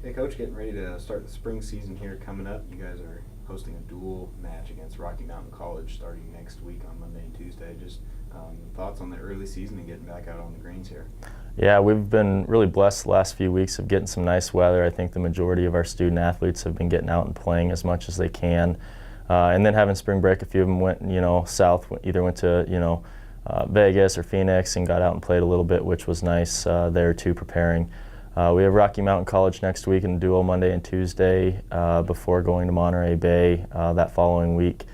Hey, Coach, getting ready to start the spring season here coming up. You guys are hosting a dual match against Rocky Mountain College starting next week on Monday and Tuesday. Just thoughts on the early season and getting back out on the greens here? Yeah, we've been really blessed the last few weeks of getting some nice weather. I think the majority of our student athletes have been getting out and playing as much as they can. And then having spring break, a few of them went, south, either went to, Vegas or Phoenix and got out and played a little bit, which was nice there too, preparing. We have Rocky Mountain College next week in the dual Monday and Tuesday before going to Monterey Bay that following week.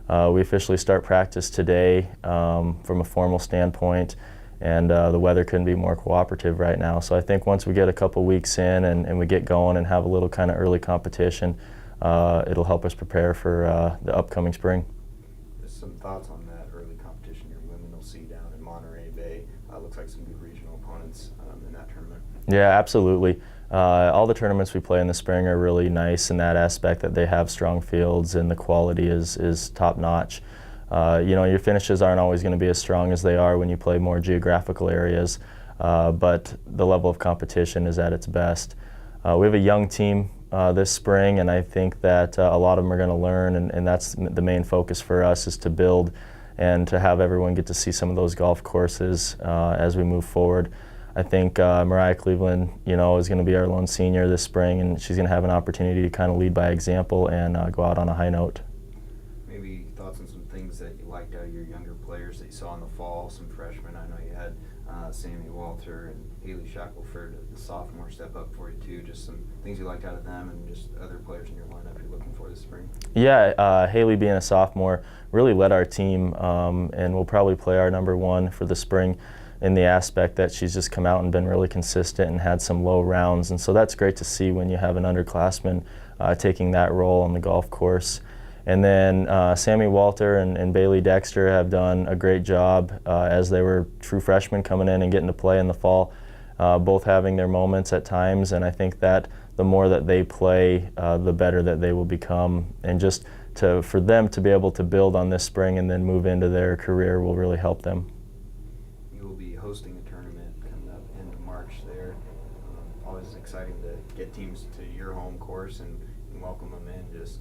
We officially start practice today from a formal standpoint, and the weather couldn't be more cooperative right now. So I think once we get a couple weeks in and we get going and have a little kind of early competition, it'll help us prepare for the upcoming spring. Just some thoughts on that early competition your women will see down in Monterey Bay. Looks like some good regional opponents in that tournament. Yeah, absolutely. All the tournaments we play in the spring are really nice in that aspect that they have strong fields and the quality is top notch. Your finishes aren't always going to be as strong as they are when you play more geographical areas, but the level of competition is at its best. We have a young team this spring, and I think that a lot of them are going to learn, and that's the main focus for us, is to build and to have everyone get to see some of those golf courses as we move forward. I think Mariah Cleveland, is going to be our lone senior this spring, and she's going to have an opportunity to kind of lead by example and go out on a high note. Maybe thoughts on some things that you liked out of your younger players that you saw in the fall, some freshmen. I know you had Sammy Walter and Haley Shackelford, the sophomore, step up for you too. Just some things you liked out of them and just other players in your lineup you're looking for this spring. Yeah, Haley being a sophomore really led our team and will probably play our number one for the spring, in the aspect that she's just come out and been really consistent and had some low rounds. And so that's great to see when you have an underclassman taking that role on the golf course. And then Sammy Walter and Bailey Dexter have done a great job as they were true freshmen coming in and getting to play in the fall, both having their moments at times. And I think that the more that they play, the better that they will become. And just for them to be able to build on this spring and then move into their career will really help them. Hosting a tournament coming up end of March there. Always exciting to get teams to your home course and welcome them in. Just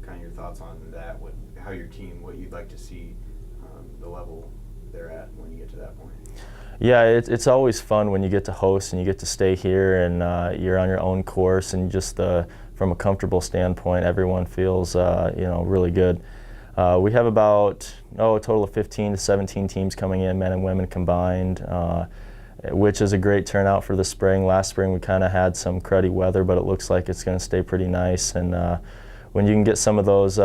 kind of your thoughts on that, how your team, what you'd like to see, the level they're at when you get to that point. Yeah, it's always fun when you get to host and you get to stay here and you're on your own course, and just from a comfortable standpoint, everyone feels really good. We have about a total of 15 to 17 teams coming in, men and women combined, which is a great turnout for the spring. Last spring we kind of had some cruddy weather, but it looks like it's going to stay pretty nice. And when you can get some of those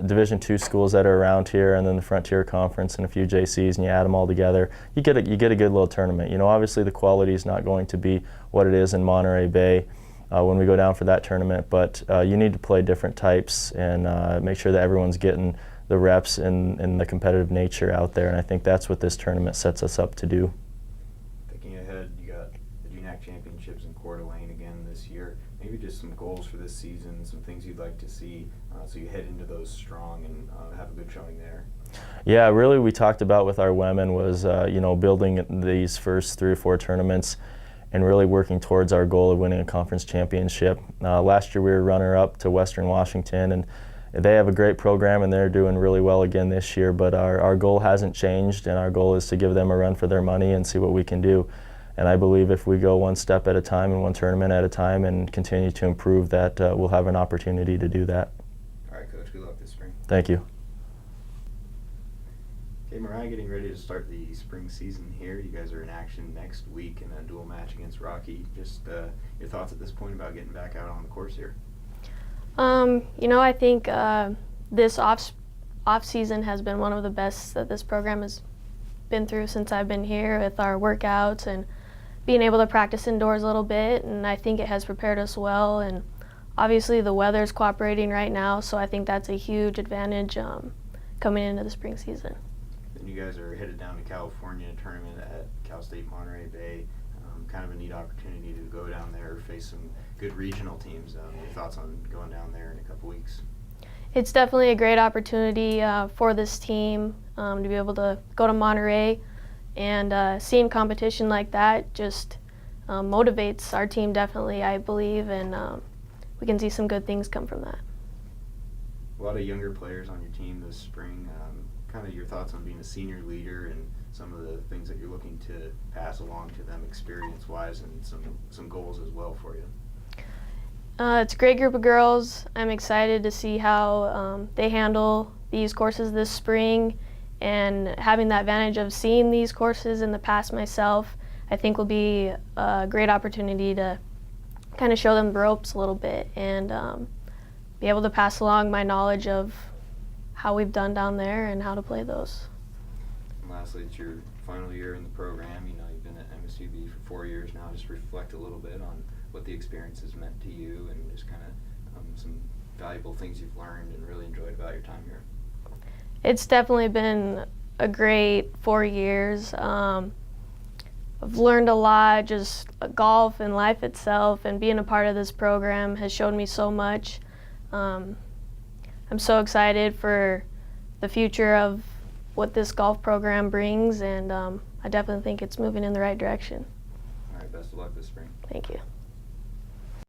Division II schools that are around here, and then the Frontier Conference and a few JCs, and you add them all together, you get a good little tournament. Obviously the quality is not going to be what it is in Monterey Bay when we go down for that tournament, but you need to play different types and make sure that everyone's getting the reps and the competitive nature out there, and I think that's what this tournament sets us up to do. Thinking ahead, you got the GNAC Championships in Coeur d'Alene again this year. Maybe just some goals for this season, some things you'd like to see so you head into those strong and have a good showing there. Yeah, really we talked about with our women was building these first 3 or 4 tournaments and really working towards our goal of winning a conference championship. Last year we were runner-up to Western Washington, and they have a great program and they're doing really well again this year, but our goal hasn't changed, and our goal is to give them a run for their money and see what we can do. And I believe if we go one step at a time and one tournament at a time and continue to improve, that we'll have an opportunity to do that. All right, Coach, good luck this spring. Thank you. Okay, Mariah, getting ready to start the spring season here. You guys are in action next week in a dual match against Rocky. Just your thoughts at this point about getting back out on the course here? I think this off season has been one of the best that this program has been through since I've been here, with our workouts and being able to practice indoors a little bit, and I think it has prepared us well. And obviously the weather is cooperating right now, so I think that's a huge advantage coming into the spring season. Then you guys are headed down to California, a tournament at Cal State Monterey Bay. Kind of a neat opportunity to go down there, face some good regional teams. Your thoughts on going down there in a couple weeks? It's definitely a great opportunity for this team to be able to go to Monterey, and seeing competition like that just motivates our team definitely, I believe, and we can see some good things come from that. A lot of younger players on your team this spring. Kind of your thoughts on being a senior leader and some of the things that you're looking to pass along to them experience-wise, and some goals as well for you. It's a great group of girls. I'm excited to see how they handle these courses this spring, and having that advantage of seeing these courses in the past myself, I think will be a great opportunity to kind of show them the ropes a little bit and be able to pass along my knowledge of how we've done down there and how to play those. And lastly, it's your final year in the program. You know, you've been at MSUB for 4 years now. Just reflect a little bit on what the experience has meant to you, and just kind of some valuable things you've learned and really enjoyed about your time here. It's definitely been a great 4 years. I've learned a lot, just golf and life itself, and being a part of this program has shown me so much. I'm so excited for the future of what this golf program brings, and I definitely think it's moving in the right direction. All right, best of luck this spring. Thank you.